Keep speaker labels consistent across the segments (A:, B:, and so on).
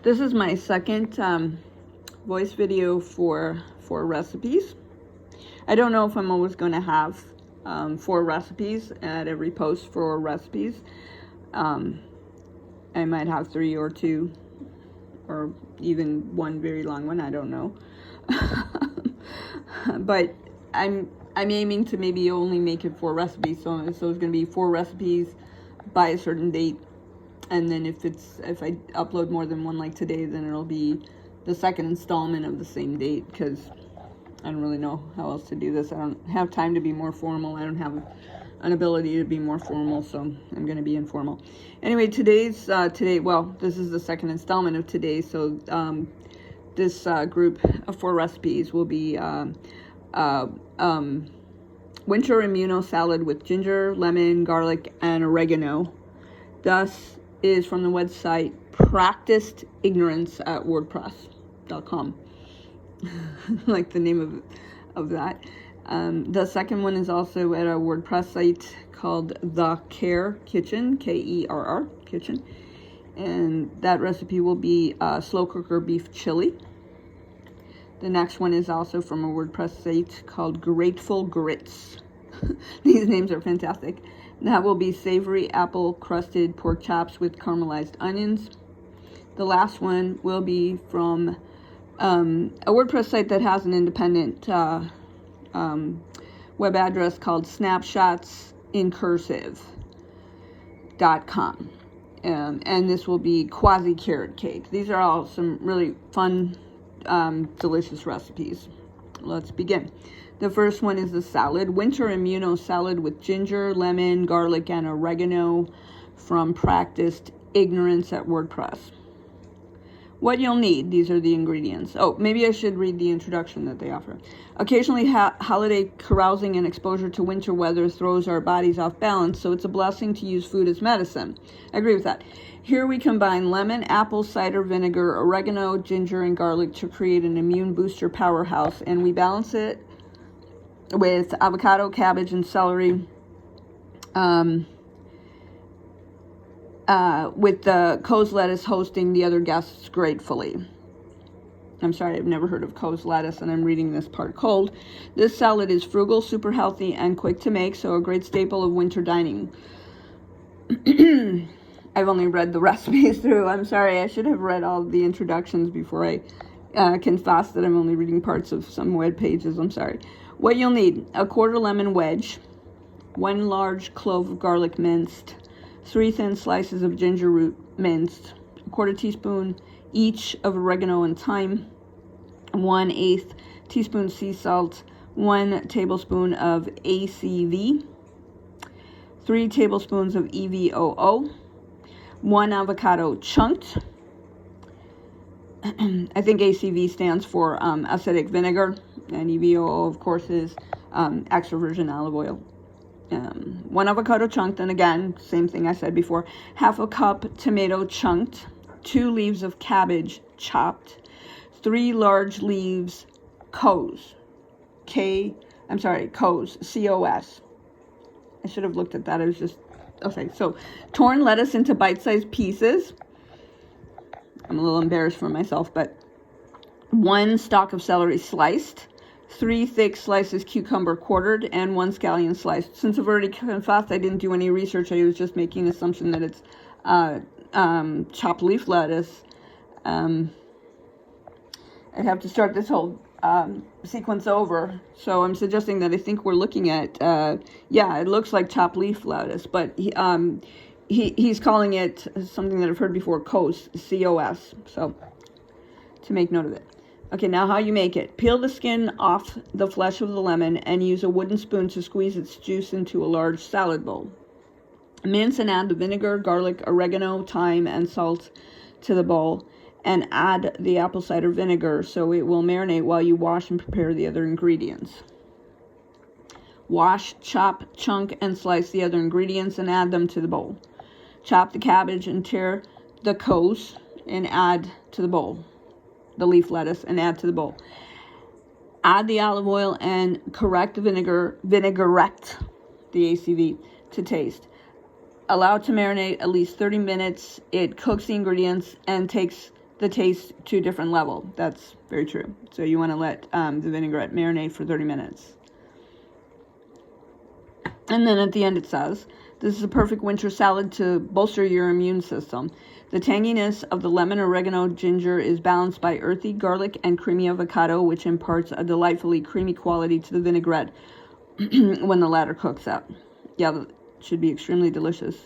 A: This is my second voice video for recipes. I don't know if I'm always going to have 4 recipes at every post for recipes. I might have 3 or 2 or even one very long one, I don't know. But I'm aiming to maybe only make it 4 recipes, so it's going to be 4 recipes by a certain date. And then if I upload more than one like today, then it'll be the second installment of the same date, because I don't really know how else to do this. I don't have time to be more formal. I don't have an ability to be more formal, so I'm going to be informal. Anyway, well, this is the second installment of today, so this group of 4 recipes will be winter immuno salad with ginger, lemon, garlic, and oregano. Thus is from the website Practiced Ignorance at WordPress.com. Like the name of that. The second one is also at a WordPress site called The Care Kitchen, Kerr Kitchen, and that recipe will be slow cooker beef chili. The next one is also from a WordPress site called Grateful Grits. These names are fantastic. That will be savory apple crusted pork chops with caramelized onions. The last one will be from a WordPress site that has an independent web address called snapshotsincursive.com. And this will be Quazy carrot cake. These are all some really fun, delicious recipes. Let's begin. The first one is the salad, winter immuno salad with ginger, lemon, garlic, and oregano from Practiced Ignorance at WordPress. What you'll need, these are the ingredients. Oh, maybe I should read the introduction that they offer. Occasionally, holiday carousing and exposure to winter weather throws our bodies off balance, so it's a blessing to use food as medicine. I agree with that. Here we combine lemon, apple cider vinegar, oregano, ginger, and garlic to create an immune booster powerhouse, and we balance it with avocado, cabbage, and celery, with the Quazy lettuce hosting the other guests gratefully. I'm sorry, I've never heard of Quazy lettuce, and I'm reading this part cold. This salad is frugal, super healthy, and quick to make, so a great staple of winter dining. I've only read the recipes through. I'm sorry, I should have read all the introductions before I confess that I'm only reading parts of some web pages. I'm sorry. What you'll need: a quarter lemon wedge, 1 large clove of garlic minced, 3 thin slices of ginger root minced, a quarter teaspoon each of oregano and thyme, 1/8 teaspoon sea salt, 1 tablespoon of ACV, 3 tablespoons of EVOO, 1 avocado chunked. I think ACV stands for acidic vinegar, and EVOO, of course, is extra virgin olive oil. 1 avocado chunked, and again, same thing I said before. 1/2 cup tomato chunked, 2 leaves of cabbage chopped, 3 large leaves Quazy, C-O-S. I should have looked at that. I was just, okay, so torn lettuce into bite-sized pieces. I'm a little embarrassed for myself, but 1 stalk of celery sliced, 3 thick slices cucumber quartered, and 1 scallion sliced. Since I've already confessed I didn't do any research, I was just making an assumption that it's chopped leaf lettuce. I'd have to start this whole sequence over. So I'm suggesting that I think we're looking at, yeah, it looks like chopped leaf lettuce, but he's calling it something that I've heard before, Quazy, C-O-S. So to make note of it. Okay, now how you make it. Peel the skin off the flesh of the lemon and use a wooden spoon to squeeze its juice into a large salad bowl. Mince and add the vinegar, garlic, oregano, thyme, and salt to the bowl, and add the apple cider vinegar so it will marinate while you wash and prepare the other ingredients. Wash, chop, chunk, and slice the other ingredients and add them to the bowl. Chop the cabbage and tear the Quazy and add to the bowl. The leaf lettuce, and add to the bowl. Add the olive oil and correct the vinaigrette, the ACV, to taste. Allow it to marinate at least 30 minutes. It cooks the ingredients and takes the taste to a different level. That's very true. So you want to let the vinaigrette marinate for 30 minutes. And then at the end it says, this is a perfect winter salad to bolster your immune system. The tanginess of the lemon, oregano, ginger is balanced by earthy garlic and creamy avocado, which imparts a delightfully creamy quality to the vinaigrette when the latter cooks up. Yeah, it should be extremely delicious.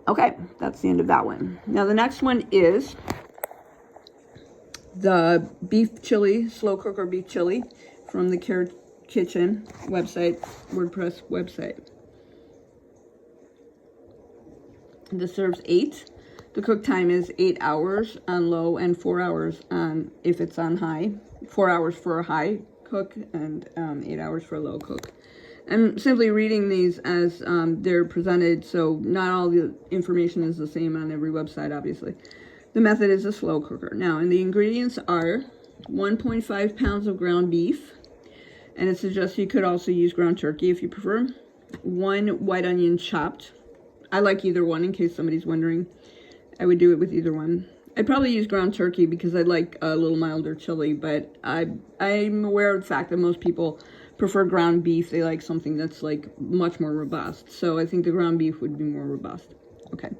A: Okay, that's the end of that one. Now the next one is the beef chili, slow cooker beef chili from the Carrot Kitchen website, WordPress website. This serves 8. The cook time is 8 hours on low and 4 hours on if it's on high. 4 hours for a high cook and 8 hours for a low cook. I'm simply reading these as they're presented, so not all the information is the same on every website, obviously. The method is a slow cooker. Now, and the ingredients are 1.5 pounds of ground beef, and it suggests you could also use ground turkey if you prefer. 1 white onion chopped. I like either one in case somebody's wondering. I would do it with either one. I'd probably use ground turkey because I like a little milder chili, but I'm aware of the fact that most people prefer ground beef. They like something that's like much more robust. So I think the ground beef would be more robust. Okay,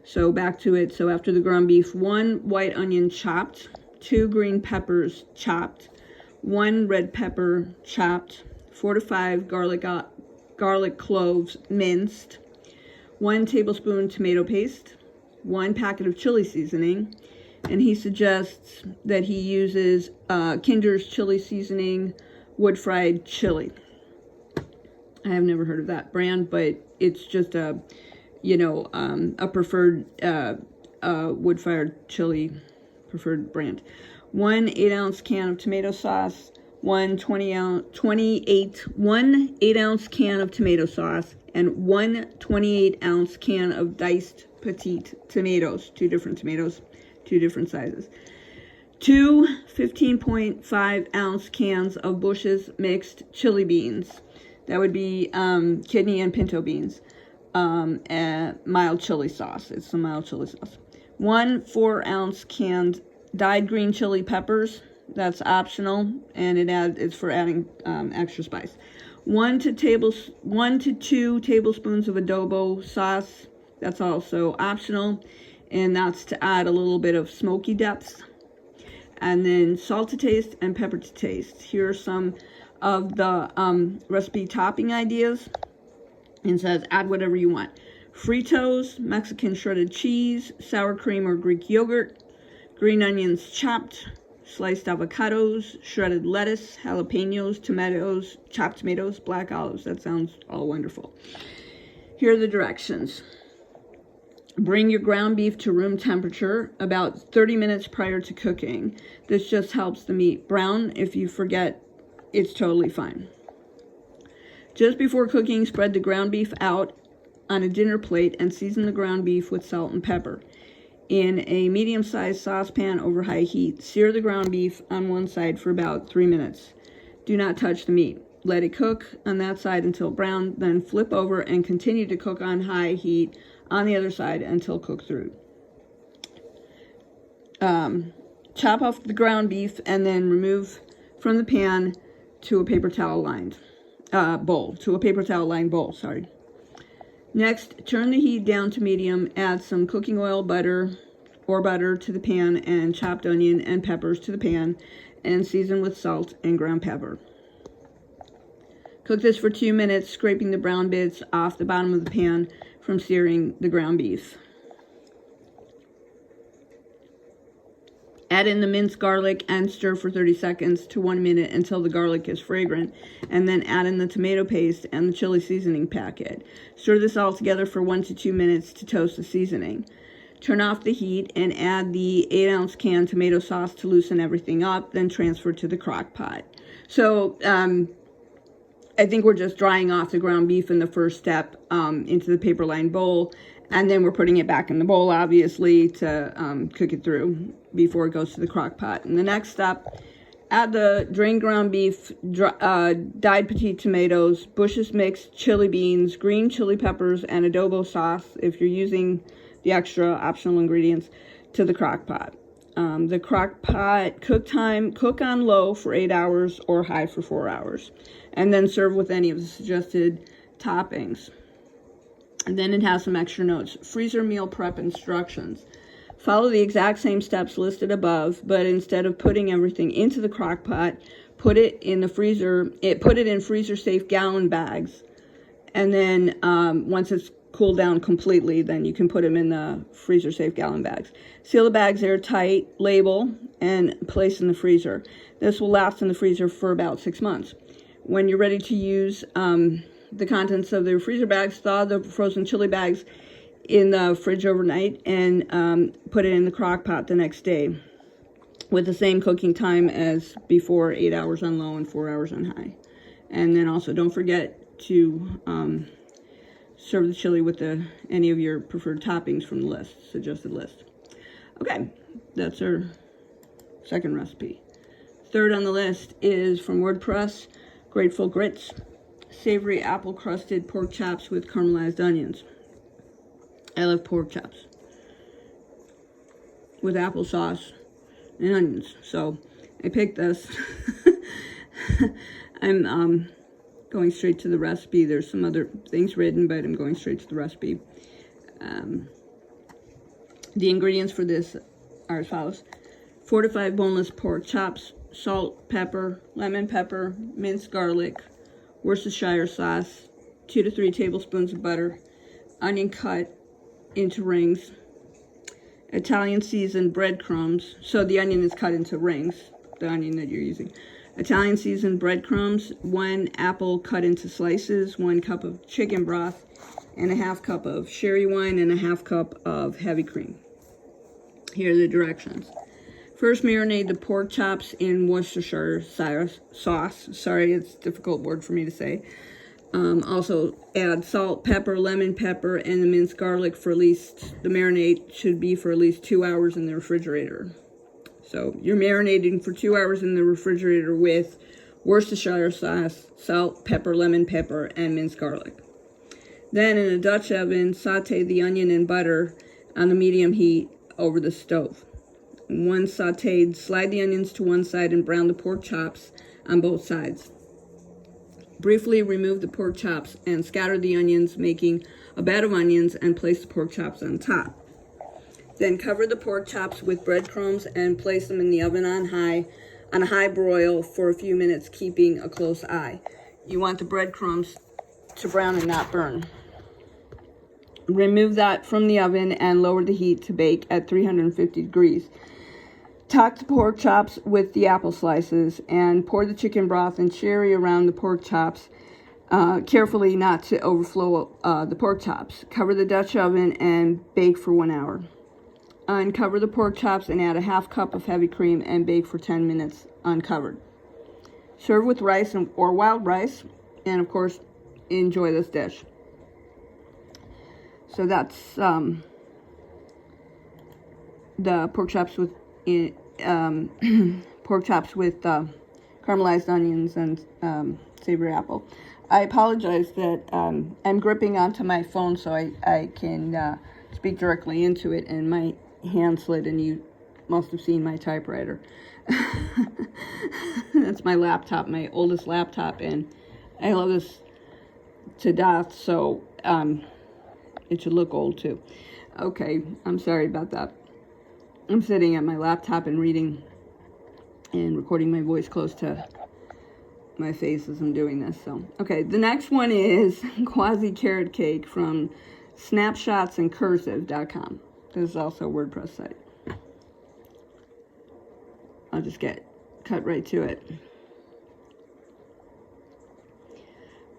A: so back to it. So after the ground beef, 1 white onion chopped, 2 green peppers chopped, 1 red pepper chopped, 4 to 5 garlic cloves minced, 1 tablespoon tomato paste, 1 packet of chili seasoning, and he suggests that he uses Kinder's chili seasoning, wood-fried chili. I have never heard of that brand, but it's just a preferred wood-fired chili preferred brand. 1 8-ounce can of tomato sauce, 1 8-ounce can of tomato sauce, and 1 28-ounce can of diced petite tomatoes, 2 different tomatoes, 2 different sizes. 2 15.5-ounce cans of Bush's mixed chili beans. That would be kidney and pinto beans. And mild chili sauce. It's some mild chili sauce. 1 4-ounce canned dyed green chili peppers. That's optional, and it's for adding extra spice. 1 to 2 tablespoons of adobo sauce. That's also optional, and that's to add a little bit of smoky depth. And then salt to taste and pepper to taste. Here are some of the recipe topping ideas. It says add whatever you want. Fritos, Mexican shredded cheese, sour cream or Greek yogurt, green onions chopped, sliced avocados, shredded lettuce, jalapenos, tomatoes, chopped tomatoes, black olives. That sounds all wonderful. Here are the directions. Bring your ground beef to room temperature about 30 minutes prior to cooking. This just helps the meat brown. If you forget, it's totally fine. Just before cooking, spread the ground beef out on a dinner plate and season the ground beef with salt and pepper. In a medium-sized saucepan over high heat, sear the ground beef on one side for about 3 minutes. Do not touch the meat. Let it cook on that side until brown, then flip over and continue to cook on high heat on the other side until cooked through. Chop off the ground beef and then remove from the pan to a paper towel lined bowl. Next, turn the heat down to medium, add some cooking oil, butter to the pan, and chopped onion and peppers to the pan, and season with salt and ground pepper. Cook this for 2 minutes, scraping the brown bits off the bottom of the pan from searing the ground beef. Add in the minced garlic and stir for 30 seconds to 1 minute until the garlic is fragrant, and then add in the tomato paste and the chili seasoning packet. Stir this all together for 1 to 2 minutes to toast the seasoning. Turn off the heat and add the 8-ounce can tomato sauce to loosen everything up, then transfer to the crock pot. So I think we're just drying off the ground beef in the first step into the paper lined bowl, and then we're putting it back in the bowl, obviously, to cook it through before it goes to the crock pot. And the next step, add the drained ground beef, dyed petite tomatoes, Bush's mixed chili beans, green chili peppers, and adobo sauce if you're using the extra optional ingredients to the crock pot. The crock pot cook time, cook on low for 8 hours or high for 4 hours. And then serve with any of the suggested toppings. And then it has some extra notes. Freezer meal prep instructions. Follow the exact same steps listed above, but instead of putting everything into the crock pot, put it in the freezer. Put it in freezer safe gallon bags. And then once it's cooled down completely, then you can put them in the freezer safe gallon bags. Seal the bags airtight, label, and place in the freezer. This will last in the freezer for about 6 months. When you're ready to use the contents of the freezer bags, thaw the frozen chili bags in the fridge overnight and put it in the crock pot the next day with the same cooking time as before, 8 hours on low and 4 hours on high. And then also don't forget to serve the chili with any of your preferred toppings from the list, suggested list. Okay, that's our second recipe. Third on the list is from WordPress, Grateful Grits, savory apple crusted pork chops with caramelized onions. I love pork chops with applesauce and onions, so I picked this. I'm going straight to the recipe. There's some other things written, but I'm going straight to the recipe. The ingredients for this are as follows: 4 to 5 boneless pork chops, salt, pepper, lemon pepper, minced garlic, Worcestershire sauce, 2 to 3 tablespoons of butter, onion cut into rings, Italian seasoned breadcrumbs. So the onion is cut into rings, the onion that you're using. Italian seasoned breadcrumbs, 1 apple cut into slices, 1 cup of chicken broth, and a half cup of sherry wine, and a half cup of heavy cream. Here are the directions. First, marinate the pork chops in Worcestershire sauce. Sorry, it's a difficult word for me to say. Also, add salt, pepper, lemon pepper, and the minced garlic for at least, the marinade should be for at least 2 hours in the refrigerator. So you're marinating for 2 hours in the refrigerator with Worcestershire sauce, salt, pepper, lemon pepper, and minced garlic. Then in a Dutch oven, saute the onion and butter on a medium heat over the stove. Once sauteed, slide the onions to one side and brown the pork chops on both sides. Briefly remove the pork chops and scatter the onions, making a bed of onions, and place the pork chops on top. Then cover the pork chops with breadcrumbs and place them in the oven on a high broil for a few minutes, keeping a close eye. You want the breadcrumbs to brown and not burn. Remove that from the oven and lower the heat to bake at 350 degrees. Tock the pork chops with the apple slices and pour the chicken broth and sherry around the pork chops, carefully not to overflow the pork chops. Cover the Dutch oven and bake for 1 hour. Uncover the pork chops and add a half cup of heavy cream and bake for 10 minutes uncovered. Serve with rice or wild rice, and of course, enjoy this dish. So that's the pork chops with caramelized onions and savory apple. I apologize that I'm gripping onto my phone so I can speak directly into it, and my hand slid, and you must have seen my typewriter. That's my laptop, my oldest laptop, and I love this to death, so it should look old too. Okay, I'm sorry about that. I'm sitting at my laptop and reading and recording my voice close to my face as I'm doing this. So, okay, the next one is Quazy carrot cake from snapshotsandcursive.com. This is also a WordPress site. I'll just cut right to it.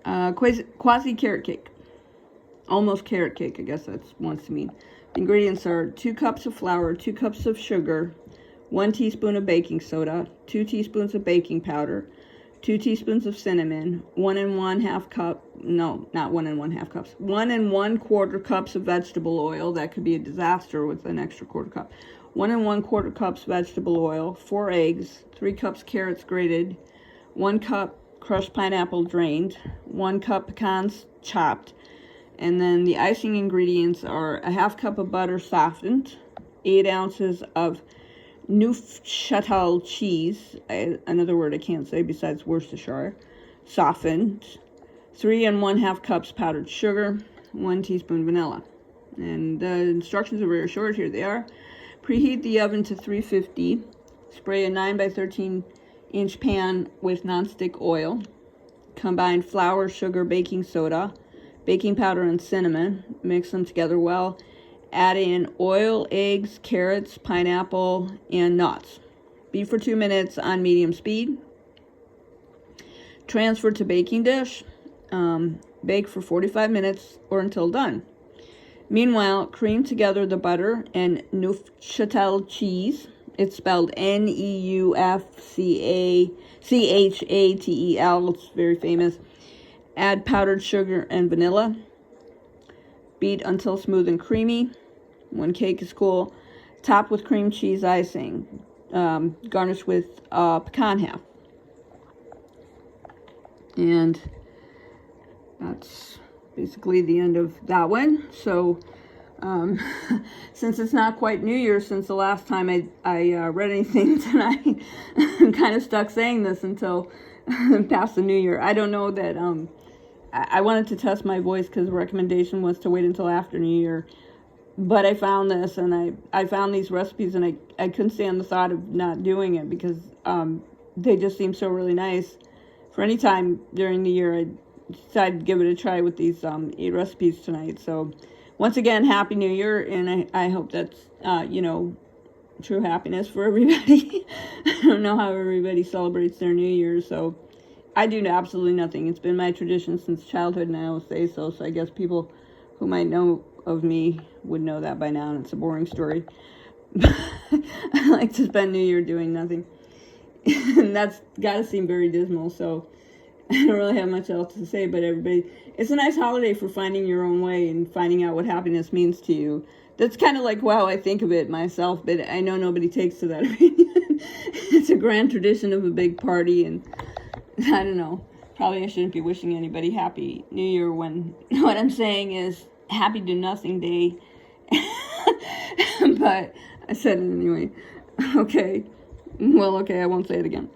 A: Quazy carrot cake. Almost carrot cake, I guess that's wants to mean. The ingredients are 2 cups of flour, 2 cups of sugar, 1 teaspoon of baking soda, 2 teaspoons of baking powder, 2 teaspoons of cinnamon, 1 1/4 cups, 1 1/4 cups of vegetable oil. That could be a disaster with an extra 1/4 cup. 1 1/4 cups vegetable oil, 4 eggs, 3 cups carrots grated, 1 cup crushed pineapple drained, 1 cup pecans chopped, and then the icing ingredients are a 1/2 cup of butter softened, 8 ounces of Neufchâtel cheese, another word I can't say besides Worcestershire, softened, 3 1/2 cups powdered sugar, 1 teaspoon vanilla. And the instructions are very short. Here they are. Preheat the oven to 350. Spray a 9 by 13 inch pan with nonstick oil. Combine flour, sugar, baking soda, baking powder, and cinnamon. Mix them together well. Add in oil, eggs, carrots, pineapple, and nuts. Beat for 2 minutes on medium speed. Transfer to baking dish. Bake for 45 minutes or until done. Meanwhile, cream together the butter and Neufchâtel cheese. It's spelled Neufchatel. It's very famous. Add powdered sugar and vanilla. Beat until smooth and creamy. When cake is cool, top with cream cheese icing. Garnish with pecan half. And that's basically the end of that one. So since it's not quite New Year's since the last time I read anything tonight, I'm kind of stuck saying this until past the New Year. I don't know that I wanted to test my voice because the recommendation was to wait until after New Year, but I found this, and I found these recipes, and I couldn't stand the thought of not doing it because they just seem so really nice. For any time during the year, I decided to give it a try with these 8 recipes tonight. So once again, Happy New Year, and I hope that's, true happiness for everybody. I don't know how everybody celebrates their New Year, so I do absolutely nothing. It's been my tradition since childhood, and I always say so, so I guess people who might know of me would know that by now, and it's a boring story. I like to spend New Year doing nothing, and that's got to seem very dismal, so I don't really have much else to say, but everybody, it's a nice holiday for finding your own way and finding out what happiness means to you. That's kind of like how I think of it myself, but I know nobody takes to that opinion. It's a grand tradition of a big party, and I don't know. Probably I shouldn't be wishing anybody Happy New Year when what I'm saying is Happy Do Nothing Day. But I said it anyway. Okay. Well, okay, I won't say it again.